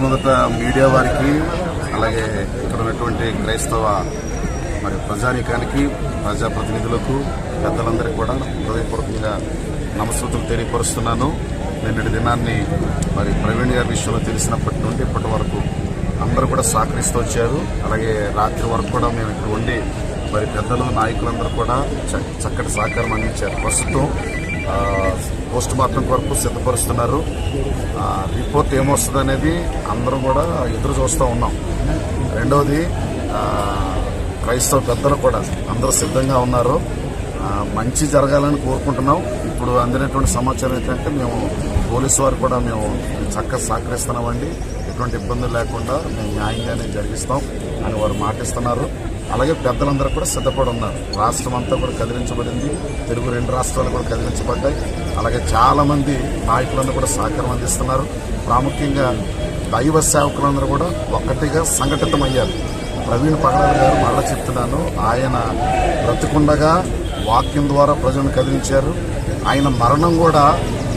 మొట్టమొదట మీడియా వారికి అలాగే ఇక్కడ ఉన్నటువంటి క్రైస్తవ ప్రజానీకానికి ప్రజాప్రతినిధులకు పెద్దలందరికీ కూడా హృదయపూర్వకంగా నమస్కృతులు తెలియపరుస్తున్నాను. నిన్నటి దినాన్ని ప్రవీణ్ గారి విషయంలో తెలిసినప్పటి నుండి ఇప్పటి వరకు అందరూ కూడా సహకరిస్తూ వచ్చారు. అలాగే రాత్రి వరకు కూడా మేము ఇక్కడ ఉండి పెద్దలు నాయకులందరూ కూడా చక్కటి సహకారం అందించారు. ప్రస్తుతం పోస్ట్ మార్టం కొరకు సిద్ధపరుస్తున్నారు. రిపోర్ట్ ఏమొస్తుంది అనేది అందరూ కూడా ఎదురు చూస్తూ ఉన్నాం. రెండవది క్రైస్తవ పెద్దలు కూడా అందరూ సిద్ధంగా ఉన్నారు. మంచి జరగాలని కోరుకుంటున్నాం. ఇప్పుడు అందినటువంటి సమాచారం ఏంటంటే మేము పోలీసు వారు కూడా మేము చక్కగా సహకరిస్తున్నామండి. ఎటువంటి ఇబ్బందులు లేకుండా మేము న్యాయంగానే జరిగిస్తాం అని వారు మాటిస్తున్నారు. అలాగే పెద్దలందరూ కూడా సిద్ధపడి ఉన్నారు. రాష్ట్రం అంతా కూడా కదిలించబడింది. తెలుగు 2 రాష్ట్రాలు కూడా కదిలించబడ్డాయి. అలాగే చాలామంది నాయకులందరూ కూడా సహకారం అందిస్తున్నారు. ప్రాముఖ్యంగా దైవ సేవకులందరూ కూడా ఒక్కటిగా సంఘటితమయ్యారు. ప్రవీణ్ పగడాల గారు మళ్ళీ చెప్తున్నాను, ఆయన బ్రతికుండగా వాక్యం ద్వారా ప్రజలను కదిలించారు. ఆయన మరణం కూడా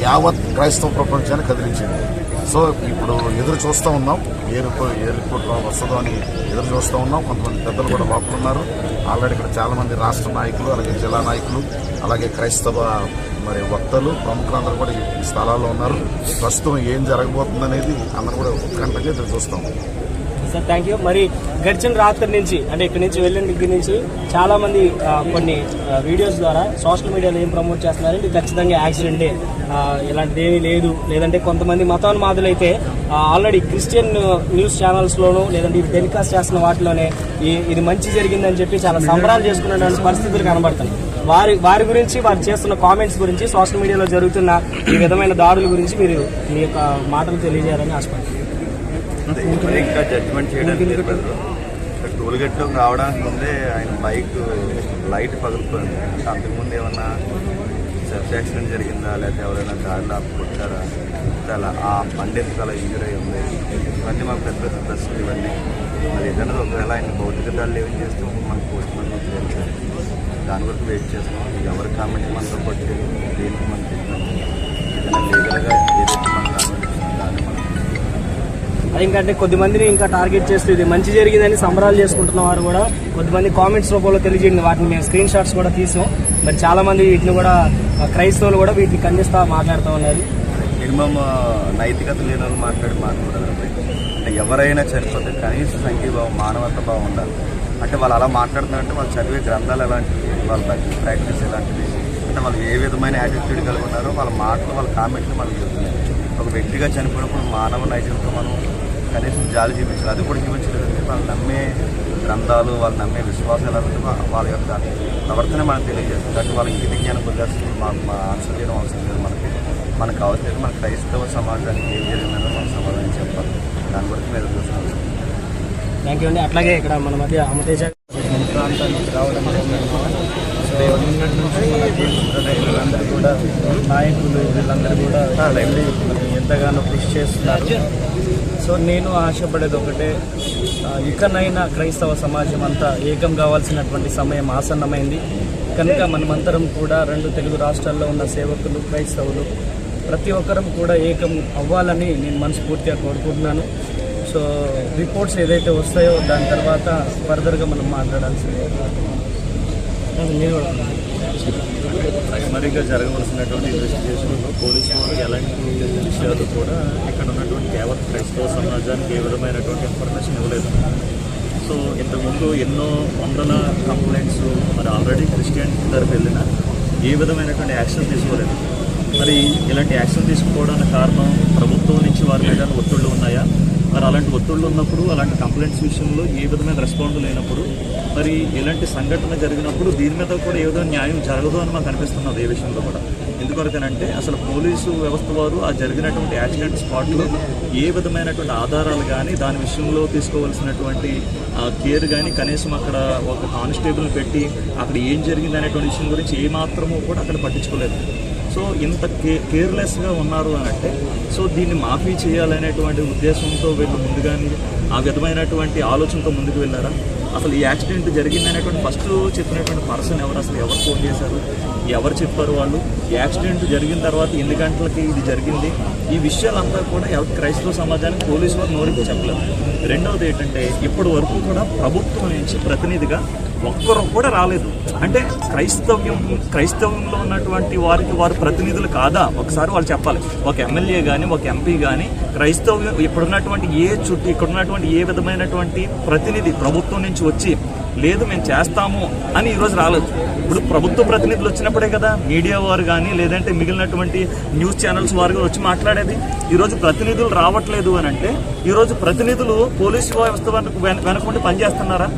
యావత్ క్రైస్తవ ప్రపంచాన్ని కదిలించింది. సో ఇప్పుడు ఎదురు చూస్తూ ఉన్నాం, ఏ రిపోర్ట్ వస్తుందో అని ఎదురు చూస్తూ ఉన్నాం. కొంతమంది పెద్దలు కూడా వాపుతున్నారు. ఆల్రెడీ ఇక్కడ చాలామంది రాష్ట్ర నాయకులు, అలాగే జిల్లా నాయకులు, అలాగే క్రైస్తవ వక్తలు, ప్రముఖులందరూ కూడా ఈ స్థలాల్లో ఉన్నారు. ప్రస్తుతం ఏం జరగబోతుందనేది అందరూ కూడా ఉత్కంఠగా ఎదురు చూస్తాం. Sir thank you. మరి గడిచిన రాత్రి నుంచి అంటే ఇక్కడి నుంచి వెళ్ళిన దగ్గర నుంచి చాలా మంది కొన్ని వీడియోస్ ద్వారా సోషల్ మీడియాలో ఏం ప్రమోట్ చేస్తున్నారంటే ఖచ్చితంగా యాక్సిడెంటే, ఇలాంటిది ఏమీ లేదు, లేదంటే కొంతమంది మతోన్మాదులు అయితే ఆల్రెడీ క్రిస్టియన్ న్యూస్ ఛానల్స్లోనూ లేదంటే ఇది టెలికాస్ట్ చేస్తున్న వాటిలోనే ఇది మంచి జరిగిందని చెప్పి చాలా సంబరాలు చేసుకునేటువంటి పరిస్థితులు కనబడుతున్నాయి. వారి గురించి వారు చేస్తున్న కామెంట్స్ గురించి సోషల్ మీడియాలో జరుగుతున్న ఈ విధమైన దాడుల గురించి మీరు మీ యొక్క మాటలు తెలియజేయాలని ఆశపడుతున్నాను. ఇంకా జడ్జిమెంట్ చేయడానికి టోల్గేట్లో రావడానికి ముందే ఆయన బైక్ లైట్ పగిలిపోయింది. అంతకుముందు ఏమన్నా సెల్ఫ్ యాక్సిడెంట్ జరిగిందా, లేకపోతే ఎవరైనా దారిలో కొట్టారా, చాలా ఆ బండి చాలా ఇంజూర్ అయి ఉంది. ఇవన్నీ మాకు పెద్ద పెద్ద ప్రశ్నలు. ఇవన్నీ మరి ఏదైనా ఒకవేళ ఆయన భౌతిక దాడులు ఏం చేస్తే మనకు పోస్ట్ మార్టం చేయాలి. దాని వరకు వెయిట్ చేస్తాం. ఎవరి కామెంట్ మనతో పట్టి దేనికి మనం చెప్పినాము, ఏదైనా లీగల్గా ఏదైతే మన కామెంట్ దాన్ని మనం ఎందుకంటే కొద్దిమందిని ఇంకా టార్గెట్ చేస్తూ ఇది మంచి జరిగిందని సంబరాలు చేసుకుంటున్న వారు కూడా కొద్దిమంది కామెంట్స్ రూపంలో తెలియజేయండి. వాటిని మేము స్క్రీన్ షాట్స్ కూడా తీసాం. మరి చాలా మంది వీటిని కూడా క్రైస్తవులు కూడా వీటిని ఖండిస్తూ మాట్లాడుతూ ఉన్నారు. మినిమం నైతికత లేని వాళ్ళు మాట్లాడారు. అంటే ఎవరైనా చనిపోతే కనీస సంఘీభావం, మానవత భావం ఉండాలి. అంటే వాళ్ళు అలా మాట్లాడుతున్నారంటే వాళ్ళు చదివే గ్రంథాలు ఎలాంటివి, వాళ్ళ ప్రాక్టీస్ ఎలాంటివి, అంటే వాళ్ళు ఏ విధమైన యాటిట్యూడ్ కలిగి ఉన్నారో వాళ్ళ మాటలు, వాళ్ళ కామెంట్లు మనకు చెప్తున్నాయి. ఒక వ్యక్తిగా చనిపోయినప్పుడు మానవ నైజంతో మనం కనీసం జాలి చూపించాలి. అది కూడా చూపించలేదంటే వాళ్ళు నమ్మే గ్రంథాలు, వాళ్ళు నమ్మే విశ్వాసాలు వాళ్ళ యొక్క ప్రవర్తన మనకు తెలియజేస్తుంది. కాబట్టి వాళ్ళ ఇంగిత జ్ఞానం పొందాల్సింది మా ఆన్సర్ చేయడం అవసరం లేదు. మనకు అవసరం మన క్రైస్తవ సమాజానికి ఏం జరిగిందో మనం సమాధానం చెప్పాలి. దాని వరకు మీద చూస్తున్నాం. థ్యాంక్ యూ అండి. అట్లాగే ఇక్కడ మన మధ్య అమతేజ ప్రాంతానికి రావడం సో నిన్నటి నుంచి మన వీళ్ళందరూ కూడా నాయకులు వీళ్ళందరూ కూడా ఎంతగానో కృషి చేస్తున్నారు. సో నేను ఆశపడేది ఒకటే, ఇకనైనా క్రైస్తవ సమాజం అంతా ఏకం కావాల్సినటువంటి సమయం ఆసన్నమైంది. కనుక మనమంతరం కూడా 2 తెలుగు రాష్ట్రాల్లో ఉన్న సేవకులు, క్రైస్తవులు ప్రతి ఒక్కరం కూడా ఏకం అవ్వాలని నేను మనస్ఫూర్తిగా కోరుకుంటున్నాను. సో రిపోర్ట్స్ ఏదైతే వస్తాయో దాని తర్వాత ఫర్దర్గా మనం మాట్లాడాల్సిందే. ప్రైమరీగా జరగవలసినటువంటి ఇన్వెస్టిగేషన్లో పోలీసు వారు ఎలాంటి విషయాలు కూడా ఇక్కడ ఉన్నటువంటి యావత్ క్రైస్తవ సమాజానికి ఏ విధమైనటువంటి ఇన్ఫర్మేషన్ ఇవ్వలేదు. సో ఇంతకుముందు ఎన్నో వందల కంప్లైంట్స్ మరి ఆల్రెడీ క్రిస్టియన్ తరఫు వెళ్ళినా ఏ విధమైనటువంటి యాక్షన్ తీసుకోలేదు. మరి ఇలాంటి యాక్షన్ తీసుకోవడానికి కారణం ప్రభుత్వం నుంచి వారి మీద ఒత్తిళ్లు ఉన్నాయా? మరి అలాంటి ఒత్తిళ్లు ఉన్నప్పుడు, అలాంటి కంప్లైంట్స్ విషయంలో ఏ విధమైన రెస్పాండ్ లేనప్పుడు, మరి ఇలాంటి సంఘటన జరిగినప్పుడు దీని మీద కూడా ఏ విధంగా న్యాయం జరగదు అని మాకు అనిపిస్తున్నది. ఏ విషయంలో కూడా ఎందుకొరకనంటే అసలు పోలీసు వ్యవస్థ వారు ఆ జరిగినటువంటి యాక్సిడెంట్ స్పాట్లో ఏ విధమైనటువంటి ఆధారాలు కానీ దాని విషయంలో తీసుకోవాల్సినటువంటి కేర్ కానీ కనీసం అక్కడ ఒక కానిస్టేబుల్ పెట్టి అక్కడ ఏం జరిగింది అనేటువంటి విషయం గురించి ఏమాత్రమూ కూడా అక్కడ పట్టించుకోలేదు. సో ఇంత కేర్లెస్గా ఉన్నారు అని అంటే సో దీన్ని మాఫీ చేయాలనేటువంటి ఉద్దేశంతో వీళ్ళు ముందుగానే ఆ విధమైనటువంటి ఆలోచనతో ముందుకు వెళ్ళారా? అసలు ఈ యాక్సిడెంట్ జరిగింది అనేటువంటి ఫస్ట్ చెప్పినటువంటి పర్సన్ ఎవరు, అసలు ఎవరు ఫోన్ చేశారు, ఎవరు చెప్పారు వాళ్ళు, యాక్సిడెంట్ జరిగిన తర్వాత ఎన్ని గంటలకి ఇది జరిగింది, ఈ విషయాలంతా కూడా క్రైస్తవ సమాజానికి పోలీసు వారు నోరికి చెప్పలేదు. రెండవది ఏంటంటే ఇప్పటి వరకు కూడా ప్రభుత్వం నుంచి ప్రతినిధిగా ఒక్కరు కూడా రాలేదు. అంటే క్రైస్తవంలో ఉన్నటువంటి వారు ప్రతినిధులు కాదా ఒకసారి వాళ్ళు చెప్పాలి. ఒక ఎమ్మెల్యే కానీ ఒక ఎంపీ కానీ క్రైస్తవ్యం ఇక్కడున్నటువంటి ఇక్కడున్నటువంటి ఏ విధమైనటువంటి ప్రతినిధి ప్రభుత్వం నుంచి వచ్చి లేదు మేము చేస్తాము అని ఈరోజు రాలేదు. ఇప్పుడు ప్రభుత్వ ప్రతినిధులు వచ్చినప్పుడే కదా మీడియా వారు కానీ లేదంటే మిగిలినటువంటి న్యూస్ ఛానల్స్ వారు వచ్చి మాట్లాడేది. ఈరోజు ప్రతినిధులు రావట్లేదు అని అంటే ఈరోజు ప్రతినిధులు పోలీసు వ్యవస్థ వెనకుండి పనిచేస్తున్నారా?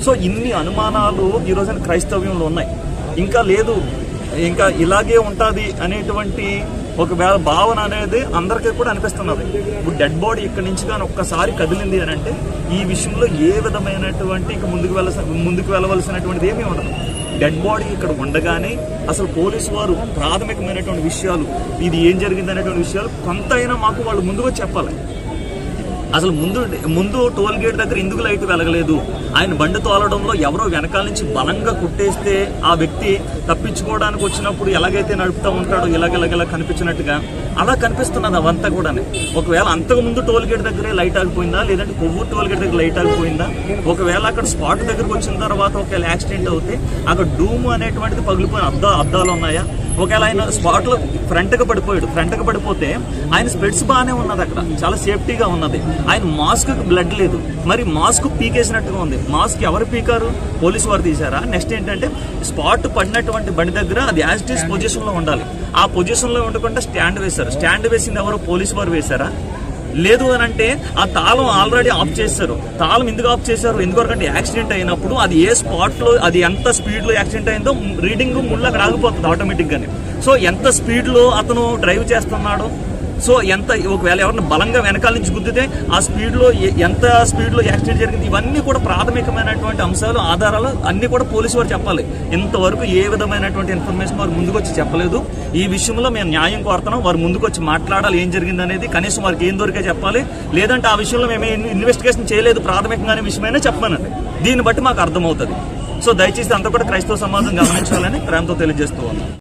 సో ఇన్ని అనుమానాలు ఈ రోజున క్రైస్తవ్యంలో ఉన్నాయి. ఇంకా లేదు, ఇంకా ఇలాగే ఉంటుంది అనేటువంటి ఒకవేళ భావన అనేది అందరికీ కూడా అనిపిస్తున్నది. ఇప్పుడు డెడ్ బాడీ ఇక్కడి నుంచి కానీ ఒక్కసారి కదిలింది అని అంటే ఈ విషయంలో ఏ విధమైనటువంటి ఇంకా ముందుకు వెళ్ళవలసినటువంటిది ఏమీ ఉండదు. డెడ్ బాడీ ఇక్కడ ఉండగానే అసలు పోలీసు వారు ప్రాథమికమైనటువంటి విషయాలు ఇది ఏం జరిగింది అనేటువంటి విషయాలు కొంతైనా మాకు వాళ్ళు ముందుగా చెప్పాలి. అసలు ముందు టోల్ గేట్ దగ్గర ఎందుకు లైట్ వెలగలేదు, ఆయన బండి తోలడంలో ఎవరో వెనకాల నుంచి బలంగా కుట్టేస్తే ఆ వ్యక్తి తప్పించుకోవడానికి వచ్చినప్పుడు ఎలాగైతే నడుపుతూ ఉంటాడో ఇలాగ కనిపించినట్టుగా అలా కనిపిస్తున్నది అవంతా కూడా. ఒకవేళ అంతకుముందు టోల్ గేట్ దగ్గరే లైట్ ఆగిపోయిందా, లేదంటే కొవ్వూరు టోల్ గేట్ దగ్గర లైట్ ఆగిపోయిందా, ఒకవేళ అక్కడ స్పాట్ దగ్గరకు వచ్చిన తర్వాత ఒకవేళ యాక్సిడెంట్ అవుతే అక్కడ డూమ్ అనేటువంటిది పగిలిపోయిన అద్దాలు ఉన్నాయా, ఒకవేళ ఆయన స్పాట్లో ఫ్రంట్గా పడిపోతే ఆయన స్పెట్స్ బాగానే ఉన్నది, అక్కడ చాలా సేఫ్టీగా ఉన్నది, ఆయన మాస్క్కి బ్లడ్ లేదు, మరి మాస్క్ పీకేసినట్టుగా ఉంది. మాస్క్ ఎవరు పీకారు? పోలీసు వారు తీశారా? నెక్స్ట్ ఏంటంటే స్పాట్ పడినటువంటి బండి దగ్గర అది యాజ్ ఇట్ ఈస్ పొజిషన్లో ఉండాలి. ఆ పొజిషన్లో ఉండకుండా స్టాండ్ వేశారు. స్టాండ్ వేసింది ఎవరు? పోలీసు వారు వేశారా? లేదు అని అంటే ఆ తాళం ఆల్రెడీ ఆఫ్ చేశారు. తాళం ఎందుకు ఆఫ్ చేశారు? ఎందుకంటే యాక్సిడెంట్ అయినప్పుడు అది ఏ స్పాట్లో అది ఎంత స్పీడ్లో యాక్సిడెంట్ అయిందో రీడింగ్ ముళ్ళు అక్కడ ఆగిపోతుంది ఆటోమేటిక్గానే. సో ఎంత స్పీడ్లో అతను డ్రైవ్ చేస్తున్నాడు, సో ఒకవేళ ఎవరిని బలంగా వెనకాల నుంచి గుద్దితే ఆ స్పీడ్లో ఎంత స్పీడ్లో యాక్సిడెంట్ జరిగింది, ఇవన్నీ కూడా ప్రాథమికమైనటువంటి అంశాలు ఆధారాలు అన్నీ కూడా పోలీసు వారు చెప్పాలి. ఇంతవరకు ఏ విధమైనటువంటి ఇన్ఫర్మేషన్ వారు ముందుకు వచ్చి చెప్పలేదు. ఈ విషయంలో మేము న్యాయం కోరుతున్నాం. వారు ముందుకు వచ్చి మాట్లాడాలి, ఏం జరిగింది అనేది కనీసం వారికి ఏం దొరికే చెప్పాలి. లేదంటే ఆ విషయంలో మేము ఇన్వెస్టిగేషన్ చేయలేదు ప్రాథమికంగానే విషయమైనా చెప్పమనండి. దీన్ని బట్టి మాకు అర్థమవుతుంది. సో దయచేసి అంతా కూడా క్రైస్తవ సమాజం గమనించాలని ప్రేమతో తెలియజేస్తూ ఉన్నాం.